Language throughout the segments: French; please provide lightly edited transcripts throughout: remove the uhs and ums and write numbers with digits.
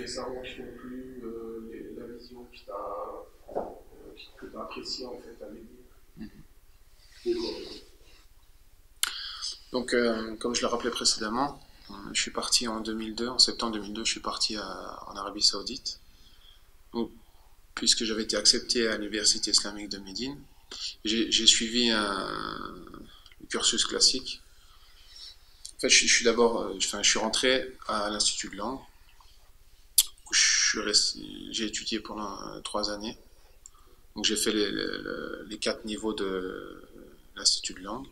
les savants qui t'ont plu, la vision que tu as appréciée en fait à Médine. Donc, comme je le rappelais précédemment, je suis parti en 2002, en septembre 2002, je suis parti en Arabie Saoudite, où, puisque j'avais été accepté à l'Université islamique de Médine. J'ai suivi le cursus classique. En fait, je suis d'abord, enfin, je suis rentré à l'Institut de langue, où j'ai étudié pendant 3 années. Donc j'ai fait les 4 niveaux de l'Institut de langue.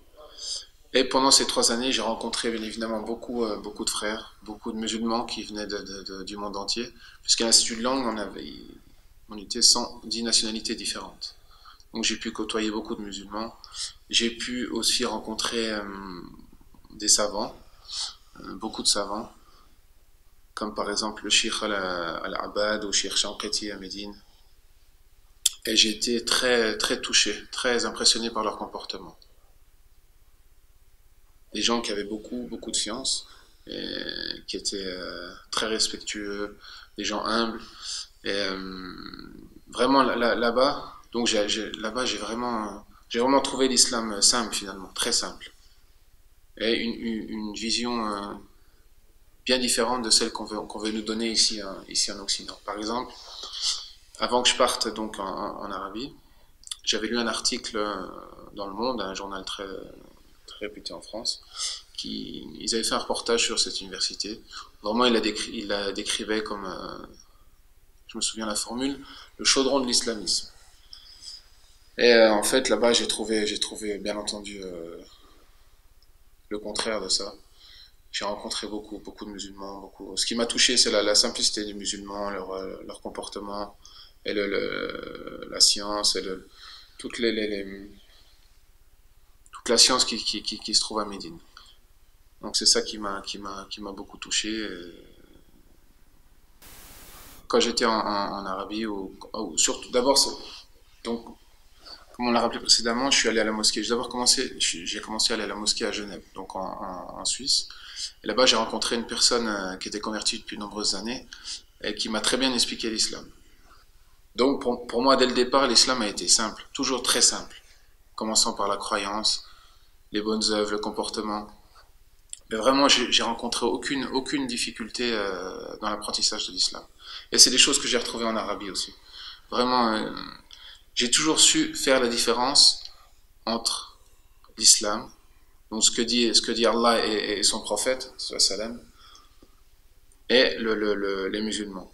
Et pendant ces 3 années, j'ai rencontré bien évidemment beaucoup de frères, beaucoup de musulmans qui venaient du monde entier, puisqu'à l'Institut de langue, on était 110 nationalités différentes. Donc j'ai pu côtoyer beaucoup de musulmans. J'ai pu aussi rencontrer des savants, beaucoup de savants, comme par exemple le Cheikh Al-Abad ou le Cheikh Shanqiti à Médine. Et j'ai été très, très touché, très impressionné par leur comportement. Des gens qui avaient beaucoup de science, et qui étaient très respectueux, des gens humbles. Et vraiment là-bas, donc là-bas j'ai vraiment trouvé l'islam simple finalement, très simple. Et une vision bien différente de celle qu'on veut nous donner ici en Occident. Par exemple, avant que je parte donc en Arabie, j'avais lu un article dans Le Monde, un journal très réputé en France, ils avaient fait un reportage sur cette université. Vraiment, il la décrivait comme, je me souviens la formule, le chaudron de l'islamisme. Et en fait, là-bas, j'ai trouvé bien entendu le contraire de ça. J'ai rencontré beaucoup de musulmans. Ce qui m'a touché, c'est la simplicité des musulmans, leur comportement, et la science, et toute, toute la science qui se trouve à Médine. Donc c'est ça qui m'a beaucoup touché. Quand j'étais en Arabie, surtout d'abord, donc comme on l'a rappelé précédemment, je suis allé à la mosquée. J'ai commencé à aller à la mosquée à Genève, donc en Suisse. Et là-bas, j'ai rencontré une personne qui était convertie depuis de nombreuses années et qui m'a très bien expliqué l'islam. Donc pour moi, dès le départ, l'islam a été simple, toujours très simple, commençant par la croyance, les bonnes œuvres, le comportement. Mais vraiment, j'ai rencontré aucune difficulté dans l'apprentissage de l'islam. Et c'est des choses que j'ai retrouvées en Arabie aussi. Vraiment, j'ai toujours su faire la différence entre l'islam, donc ce que dit Allah et son prophète, sallam, et les musulmans.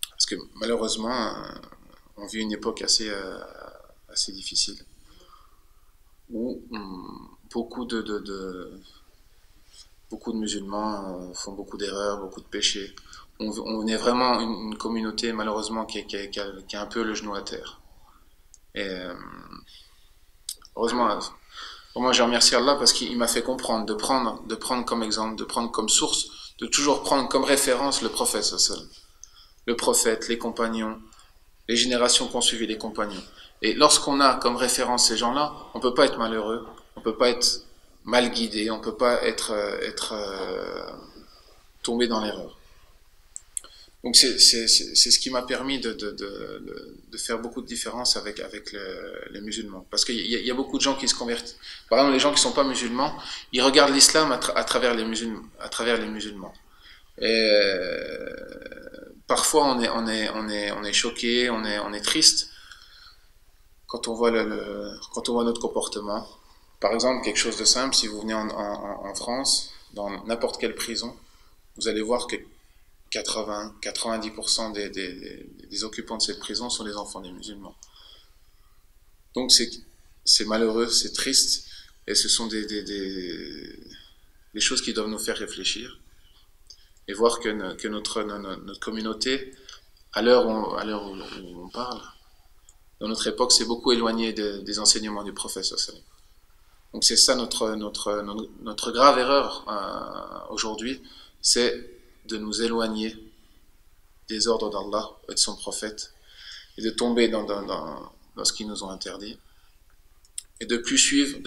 Parce que malheureusement, on vit une époque assez difficile, où beaucoup de musulmans font beaucoup d'erreurs, beaucoup de péchés. On est vraiment une communauté, malheureusement, qui a un peu le genou à terre. Et heureusement, pour moi, je remercie Allah parce qu'il m'a fait comprendre, de prendre comme exemple, de prendre comme source, de toujours prendre comme référence le prophète, sallam. Le prophète, les compagnons, les générations qui ont suivi les compagnons. Et lorsqu'on a comme référence ces gens-là, on ne peut pas être malheureux, on ne peut pas être mal guidé, on ne peut pas être tombé dans l'erreur. Donc c'est ce qui m'a permis de faire beaucoup de différence avec les musulmans. Parce qu'il y a beaucoup de gens qui se convertissent. Par exemple, les gens qui ne sont pas musulmans, ils regardent l'islam à travers les musulmans. Et parfois on est choqué, on est triste quand on voit notre comportement. Par exemple, quelque chose de simple, si vous venez en France, dans n'importe quelle prison, vous allez voir que 90% des occupants de cette prison sont les enfants des musulmans. Donc c'est malheureux, c'est triste, et ce sont des choses qui doivent nous faire réfléchir, et voir que notre communauté, à l'heure où on parle, dans notre époque, s'est beaucoup éloignée des enseignements du prophète. Donc c'est ça notre grave erreur aujourd'hui, c'est de nous éloigner des ordres d'Allah et de son prophète, et de tomber dans ce qu'ils nous ont interdit, et de plus suivre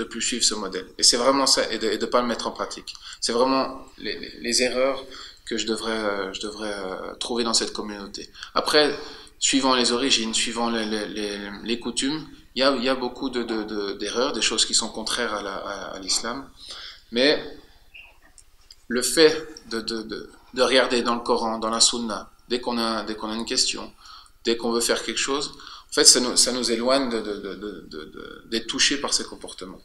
ce modèle. Et c'est vraiment ça, et de pas le mettre en pratique. C'est vraiment les erreurs je devrais trouver dans cette communauté. Après, suivant les origines, suivant les coutumes, il y a beaucoup d'erreurs, des choses qui sont contraires à l'islam, mais le fait de regarder dans le Coran, dans la Sunna, dès qu'on a une question, dès qu'on veut faire quelque chose, en fait, ça nous éloigne d'être touché par ces comportements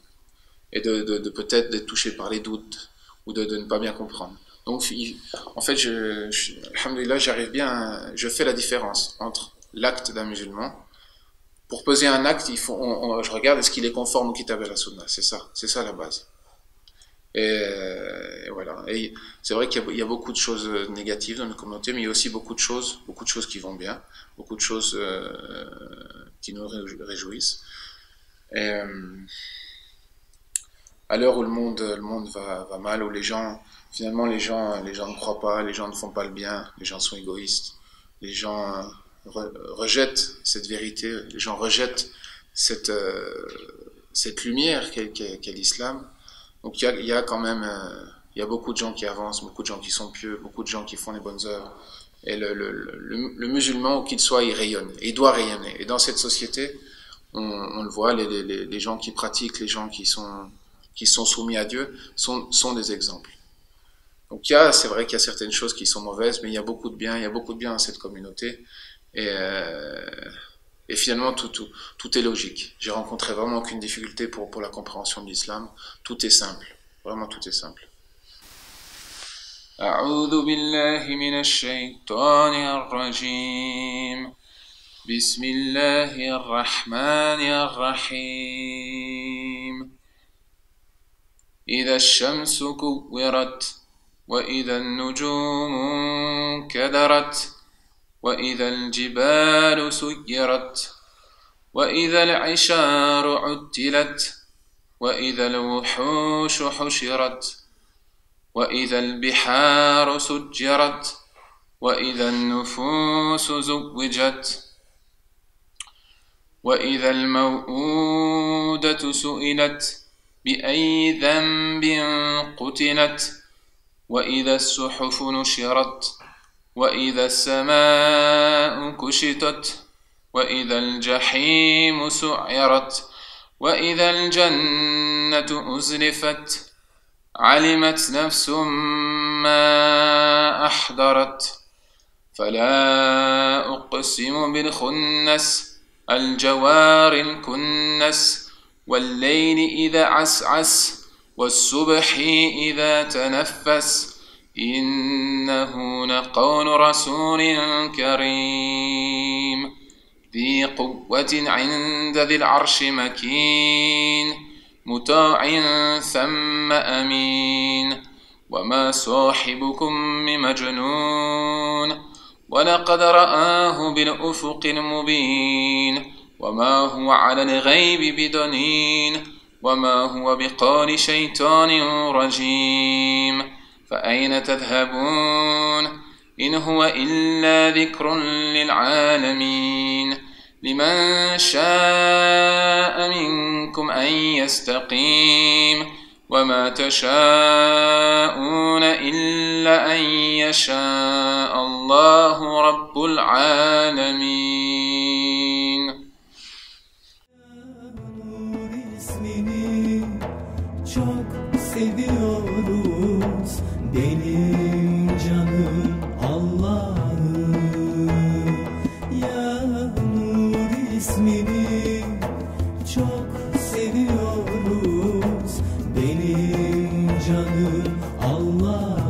et de peut-être d'être touché par les doutes ou de ne pas bien comprendre. Donc, en fait, alhamdoulilah, je fais la différence entre l'acte d'un musulman. Pour poser un acte, je regarde est-ce qu'il est conforme au Kitab et la Sunna. C'est ça la base. Et voilà. Et c'est vrai qu'il y a beaucoup de choses négatives dans notre communauté, mais il y a aussi beaucoup de choses qui vont bien, beaucoup de choses qui nous réjouissent. Et à l'heure où le monde va mal, où les gens ne croient pas, les gens ne font pas le bien, les gens sont égoïstes, les gens rejettent cette vérité, les gens rejettent cette lumière qu'est l'islam. Donc il y a quand même il y a beaucoup de gens qui avancent, beaucoup de gens qui sont pieux, beaucoup de gens qui font les bonnes œuvres. Et le musulman, où qu'il soit, il rayonne. Et il doit rayonner. Et dans cette société, on le voit, les gens qui pratiquent, les gens qui sont soumis à Dieu, sont des exemples. Donc c'est vrai qu'il y a certaines choses qui sont mauvaises, mais il y a beaucoup de bien dans cette communauté. Et finalement, tout est logique. J'ai rencontré vraiment aucune difficulté pour la compréhension de l'islam. Tout est simple. Vraiment, tout est simple. أعوذ بالله من الشيطان الرجيم بسم الله الرحمن الرحيم إذا الشمس كورت وإذا النجوم انكدرت وإذا الجبال سيرت وإذا العشار عطلت وإذا الوحوش حشرت وإذا البحار سجرت وإذا النفوس زوجت وإذا الموءودة سئلت بأي ذنب قتلت وإذا الصحف نشرت وإذا السماء كشطت وإذا الجحيم سعرت وإذا الجنة أزلفت علمت نفس ما أحضرت فلا أقسم بالخنس الجوار الكنس والليل إذا عسعس والصبح إذا تنفس إنه لقول رسول كريم ذي قوة عند ذي العرش مكين مطاع ثم أمين وما صاحبكم بمجنون ولقد رآه بالأفق المبين وما هو على الغيب بدنين وما هو بقول شيطان رجيم فأين تذهبون إن هو إلا ذكر للعالمين لمن شاء منكم أن يستقيم وما تشاءون إلا أن يشاء الله رب العالمين. Çok seviyoruz benim canım Allah'ım ya Nur ismini çok seviyoruz benim canım Allah'ım.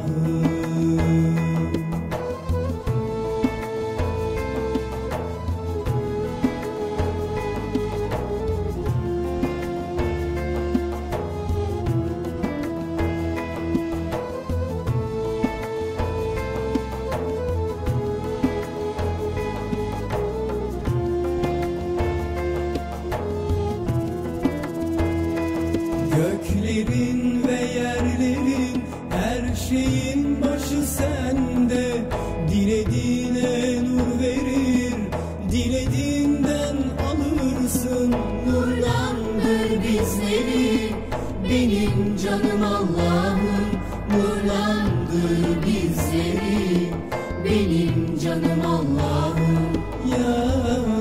benim canım Allah'ım. Ya